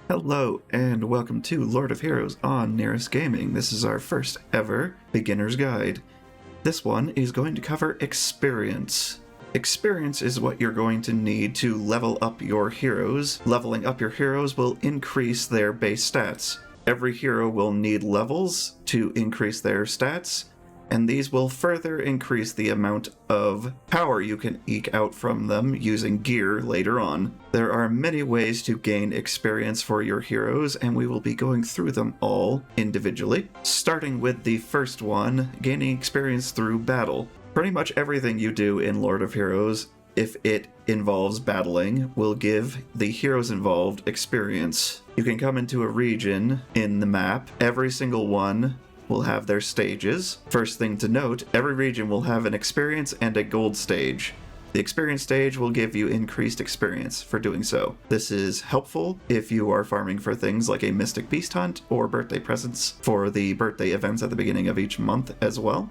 Hello and welcome to Lord of Heroes on Nyris Gaming. This is our first ever beginner's guide. This one is going to cover experience. Experience is what you're going to need to level up your heroes. Leveling up your heroes will increase their base stats. Every hero will need levels to increase their stats, and these will further increase the amount of power you can eke out from them using gear later on. There are many ways to gain experience for your heroes, and we will be going through them all individually. Starting with the first one, gaining experience through battle. Pretty much everything you do in Lord of Heroes, if it involves battling, will give the heroes involved experience. You can come into a region in the map. Every single one will have their stages. First thing to note, every region will have an experience and a gold stage. The experience stage will give you increased experience for doing so. This is helpful if you are farming for things like a Mystic Beast Hunt or birthday presents for the birthday events at the beginning of each month as well.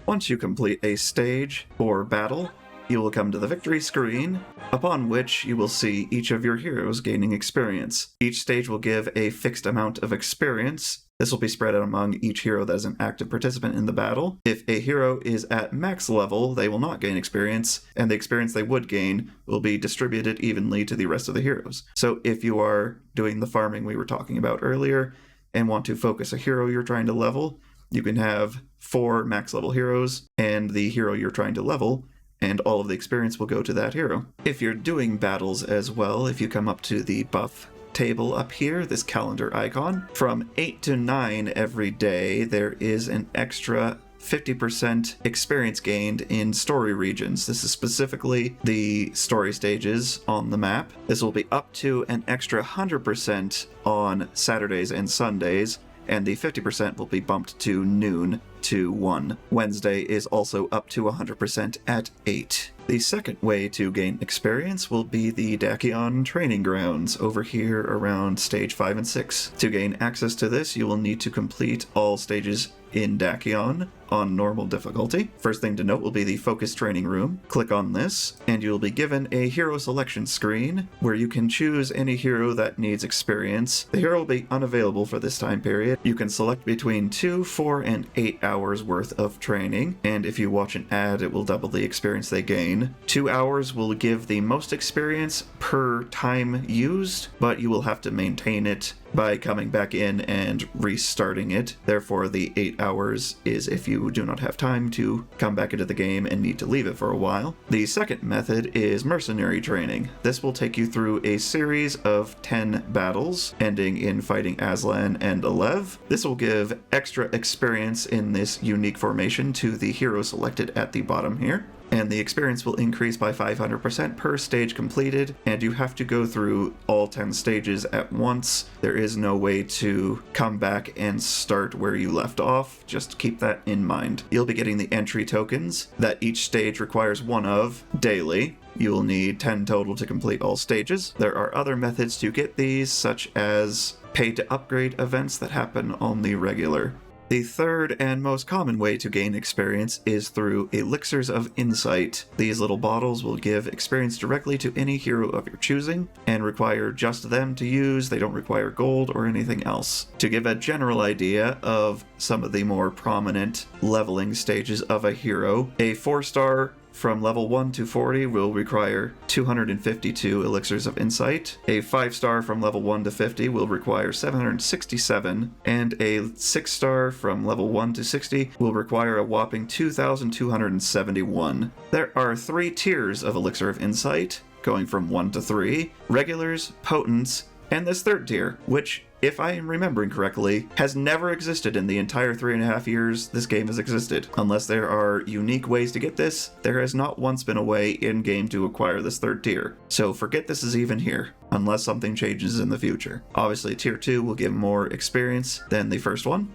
Once you complete a stage or battle, you will come to the victory screen, upon which you will see each of your heroes gaining experience. Each stage will give a fixed amount of experience. This will be spread out among each hero that is an active participant in the battle. If a hero is at max level, they will not gain experience, and the experience they would gain will be distributed evenly to the rest of the heroes. So if you are doing the farming we were talking about earlier, and want to focus a hero you're trying to level, you can have 4 max level heroes, and the hero you're trying to level, and all of the experience will go to that hero. If you're doing battles as well, if you come up to the buff table up here, this calendar icon, from 8 to 9 every day, there is an extra 50% experience gained in story regions. This is specifically the story stages on the map. This will be up to an extra 100% on Saturdays and Sundays, and the 50% will be bumped to noon to 1. Wednesday is also up to 100% at 8. The second way to gain experience will be the Dakion training grounds over here around stage 5 and 6. To gain access to this, you will need to complete all stages in Dakion on normal difficulty. First thing to note will be the focus training room. Click on this, and you'll be given a hero selection screen where you can choose any hero that needs experience. The hero will be unavailable for this time period. You can select between 2, 4, and 8 hours worth of training, and if you watch an ad, it will double the experience they gain. 2 hours will give the most experience per time used, but you will have to maintain it by coming back in and restarting it. Therefore, the 8 hours is if you do not have time to come back into the game and need to leave it for a while. The second method is mercenary training. This will take you through a series of 10 battles, ending in fighting Aslan and Alev. This will give extra experience in this unique formation to the hero selected at the bottom here, and the experience will increase by 500% per stage completed, and you have to go through all 10 stages at once. There is no way to come back and start where you left off, just keep that in mind. You'll be getting the entry tokens that each stage requires 1 of daily. You will need 10 total to complete all stages. There are other methods to get these, such as pay to upgrade events that happen on the regular. The third and most common way to gain experience is through Elixirs of Insight. These little bottles will give experience directly to any hero of your choosing and require just them to use. They don't require gold or anything else. To give a general idea of some of the more prominent leveling stages of a hero, a 4-star from level 1 to 40 will require 252 Elixirs of Insight. A 5-star from level 1 to 50 will require 767, and a 6-star from level 1 to 60 will require a whopping 2,271. There are 3 tiers of Elixir of Insight, going from 1 to 3, regulars, potents, and this third tier, which, if I am remembering correctly, has never existed in the entire 3.5 years this game has existed. Unless there are unique ways to get this, there has not once been a way in-game to acquire this third tier. So forget this is even here, unless something changes in the future. Obviously, tier 2 will give more experience than the first one,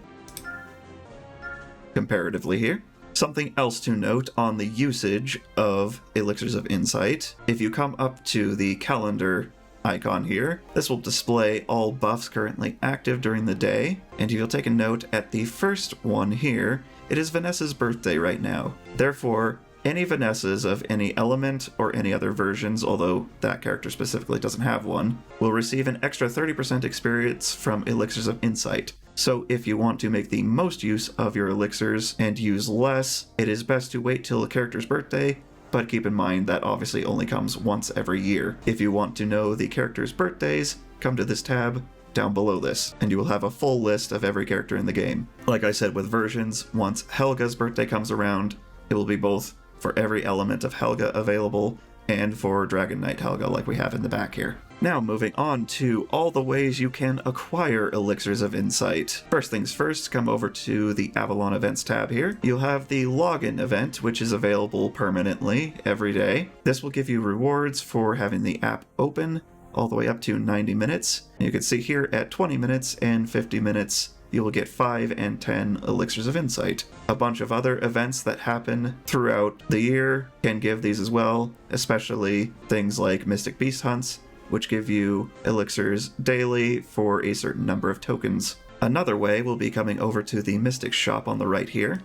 comparatively here. Something else to note on the usage of Elixirs of Insight, if you come up to the calendar icon here, this will display all buffs currently active during the day, and if you'll take a note at the first one here, it is Vanessa's birthday right now. Therefore, any Vanessas of any element or any other versions, although that character specifically doesn't have one, will receive an extra 30% experience from Elixirs of Insight. So if you want to make the most use of your elixirs and use less, it is best to wait till the character's birthday, but keep in mind that obviously only comes once every year. If you want to know the character's birthdays, come to this tab down below this, and you will have a full list of every character in the game. Like I said with versions, once Helga's birthday comes around, it will be both for every element of Helga available and for Dragon Knight Helga like we have in the back here. Now moving on to all the ways you can acquire Elixirs of Insight. First things first, come over to the Avalon Events tab here. You'll have the Login event, which is available permanently every day. This will give you rewards for having the app open all the way up to 90 minutes. You can see here at 20 minutes and 50 minutes, you will get 5 and 10 Elixirs of Insight. A bunch of other events that happen throughout the year can give these as well, especially things like Mystic Beast Hunts, which give you elixirs daily for a certain number of tokens. Another way will be coming over to the Mystic shop on the right here.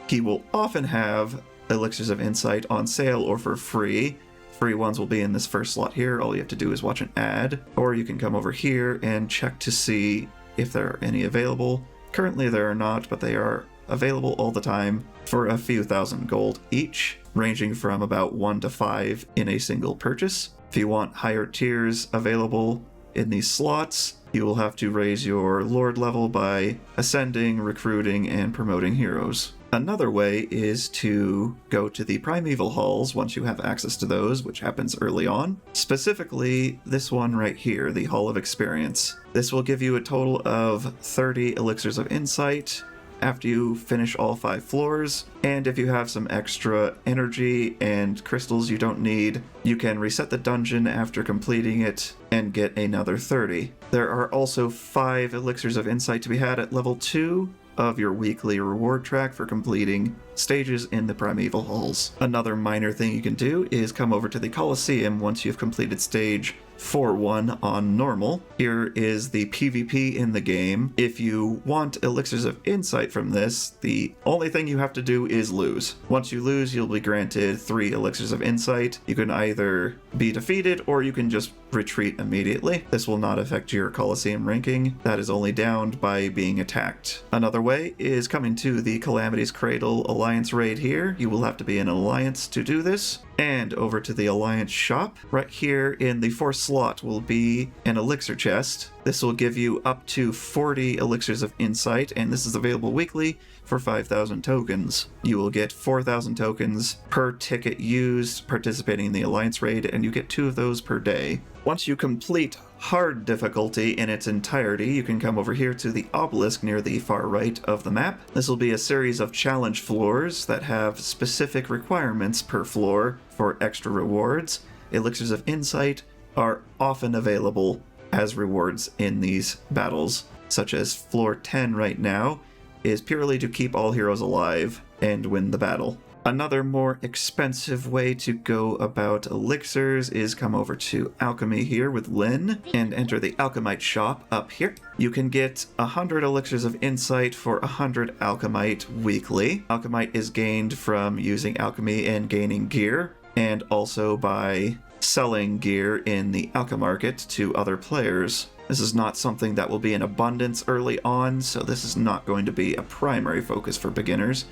He will often have Elixirs of Insight on sale or for free. Free ones will be in this first slot here. All you have to do is watch an ad, or you can come over here and check to see if there are any available. Currently there are not, but they are available all the time for a few thousand gold each, ranging from about 1 to 5 in a single purchase. If you want higher tiers available in these slots, you will have to raise your Lord level by ascending, recruiting, and promoting heroes. Another way is to go to the Primeval Halls once you have access to those, which happens early on. Specifically, this one right here, the Hall of Experience. This will give you a total of 30 Elixirs of Insight after you finish all 5 floors, and if you have some extra energy and crystals you don't need, you can reset the dungeon after completing it and get another 30. There are also 5 Elixirs of Insight to be had at level 2 of your weekly reward track for completing stages in the Primeval Halls. Another minor thing you can do is come over to the Colosseum once you've completed stage 4-1 on normal. Here is the PvP in the game. If you want Elixirs of Insight from this, the only thing you have to do is lose. Once you lose, you'll be granted 3 Elixirs of Insight. You can either be defeated or you can just retreat immediately. This will not affect your Colosseum ranking. That is only downed by being attacked. Another way is coming to the Calamity's Cradle Alliance raid here. You will have to be in an alliance to do this. And over to the Alliance shop. Right here in the 4th slot will be an elixir chest. This will give you up to 40 Elixirs of Insight, and this is available weekly for 5,000 tokens. You will get 4,000 tokens per ticket used participating in the Alliance raid, and you get 2 of those per day. Once you complete hard difficulty in its entirety, you can come over here to the obelisk near the far right of the map. This will be a series of challenge floors that have specific requirements per floor for extra rewards. Elixirs of Insight are often available as rewards in these battles, such as floor 10 right now is purely to keep all heroes alive and win the battle. Another more expensive way to go about elixirs is come over to Alchemy here with Lynn and enter the Alchemite shop up here. You can get 100 Elixirs of Insight for 100 Alchemite weekly. Alchemite is gained from using alchemy and gaining gear, and also by selling gear in the Alchemarket to other players. This is not something that will be in abundance early on, so this is not going to be a primary focus for beginners,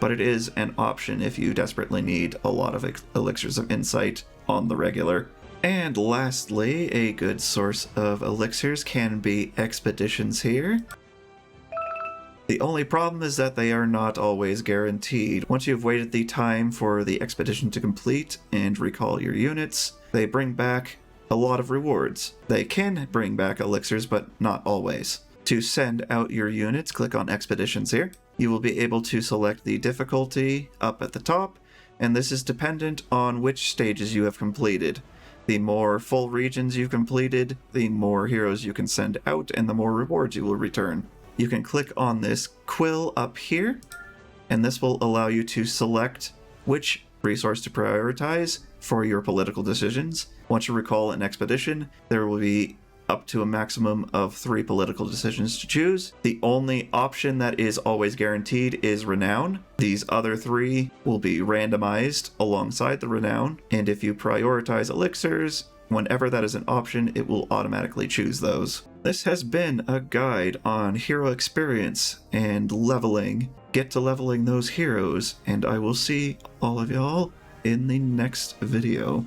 but it is an option if you desperately need a lot of Elixirs of Insight on the regular. And lastly, a good source of elixirs can be expeditions here. The only problem is that they are not always guaranteed. Once you've waited the time for the expedition to complete and recall your units, they bring back a lot of rewards. They can bring back elixirs, but not always. To send out your units, click on Expeditions here. You will be able to select the difficulty up at the top, and this is dependent on which stages you have completed. The more full regions you've completed, the more heroes you can send out, and the more rewards you will return. You can click on this quill up here, and this will allow you to select which resource to prioritize for your political decisions. Once you recall an expedition, there will be up to a maximum of 3 political decisions to choose. The only option that is always guaranteed is Renown. These other 3 will be randomized alongside the Renown, and if you prioritize elixirs, whenever that is an option, it will automatically choose those. This has been a guide on hero experience and leveling. Get to leveling those heroes, and I will see all of y'all in the next video.